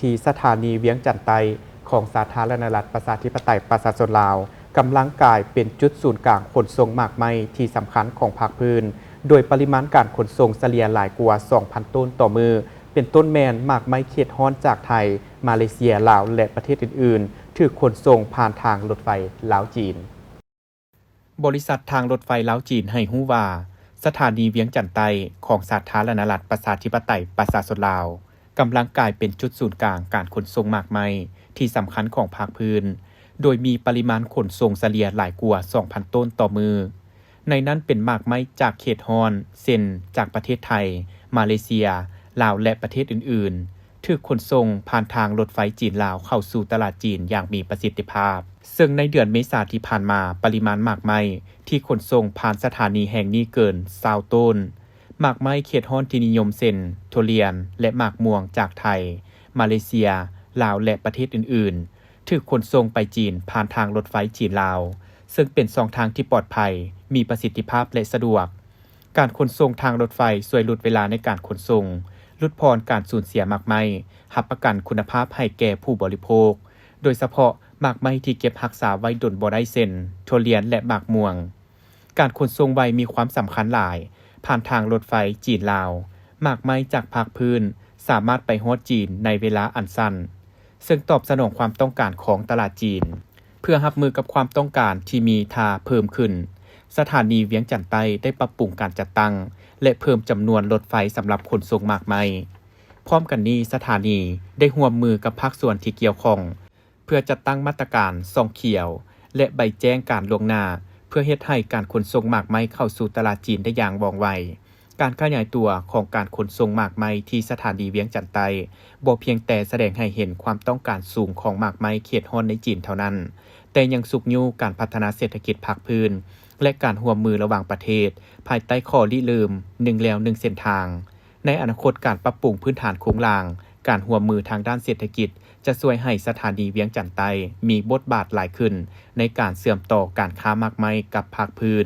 ที่สถานีเวียงจันทน์ไตของสาธารณรัฐประชาธิปไตยประชาชนลาวกำลังกลายเป็นจุดศูนย์กลางขนส่งหมากไม้ที่สำคัญของภาคพื้นโดยปริมาณการขนส่งเฉลี่ยหลายกว่า 2,000 ต้นต่อมือเป็นต้นแมนหมากไม้เขตฮ้อนจากไทยมาเลเซียลาวและประเทศอื่นๆถูกขนส่งผ่านทางรถไฟลาวจีนบริษัททางรถไฟลาวจีนให้ฮู้ว่าสถานีเวียงจันทน์ไตของสาธารณรัฐประชาธิปไตยประชาชนลาวกำลังกลายเป็นจุดศูนย์กลางการขนส่งหมากไม้ที่สำคัญของภาคพื้นโดยมีปริมาณขนส่งเฉลี่ยหลายกว่า 2,000 ต้นต่อมือในนั้นเป็นหมากไม้จากเขตฮอนเซ็นจากประเทศไทยมาเลเซียลาวและประเทศอื่นๆถูกขนส่งผ่านทางรถไฟจีนลาวเข้าสู่ตลาดจีนอย่างมีประสิทธิภาพซึ่งในเดือนเมษายนที่ผ่านมาปริมาณหมากไม้ที่ขนส่งผ่านสถานีแห่งนี้เกิน20ต้นหมากไม้เขตฮ้อนที่นิยมเซ็นทุเรียนและหมากม่วงจากไทยมาเลเซียลาวและประเทศอื่นๆถูกขนส่งไปจีนผ่านทางรถไฟจีนลาวซึ่งเป็น2ทางที่ปลอดภัยมีประสิทธิภาพและสะดวกการขนส่งทางรถไฟช่วยลดเวลาในการขนส่งลดพรการสูญเสียหมากไม้รับประกันคุณภาพให้แก่ผู้บริโภคโดยเฉพาะหมากไม้ที่เก็บรักษาไว้ดนบ่ได้เซ็นทุเรียนและหมากม่วงการขนส่งไวมีความสำคัญหลายผ่านทางรถไฟจีนลาวหมากไม้จากภาคพื้นสามารถไปฮอดจีนในเวลาอันสั้นซึ่งตอบสนองความต้องการของตลาดจีนเพื่อรับมือกับความต้องการที่มีท่าเพิ่มขึ้นสถานีเวียงจันทน์ไตได้ปรับปรุงการจัดตั้งและเพิ่มจำนวนรถไฟสำหรับขนส่งหมากไม้พร้อมกันนี้สถานีได้ร่วมมือกับภาคส่วนที่เกี่ยวข้องเพื่อจัดตั้งมาตรการส่องเขียวและใบแจ้งการล่วงหน้าเพื่อเฮ็ดให้การขนส่งหมากไม้เข้าสู่ตลาดจีนได้อย่างว่องไวการขยายตัวของการขนส่งหมากไม้ที่สถานีเวียงจันทน์ไตบ่เพียงแต่แสดงให้เห็นความต้องการสูงของหมากไม้เขตฮ้อนในจีนเท่านั้นแต่ยังสุกยู่การพัฒนาเศรษฐกิจภาคพื้นและการร่วมมือระหว่างประเทศภายใต้ข้อริเริ่ม1แล้ว1เส้นทางในอนาคตการปรับปรุงพื้นฐานโครงสร้างการร่วมมือทางด้านเศรษฐกิจจะช่วยให้สถานีเวียงจันทน์ไตมีบทบาทหลายขึ้นในการเชื่อมต่อการค้าหมากไม้กับภาคพื้น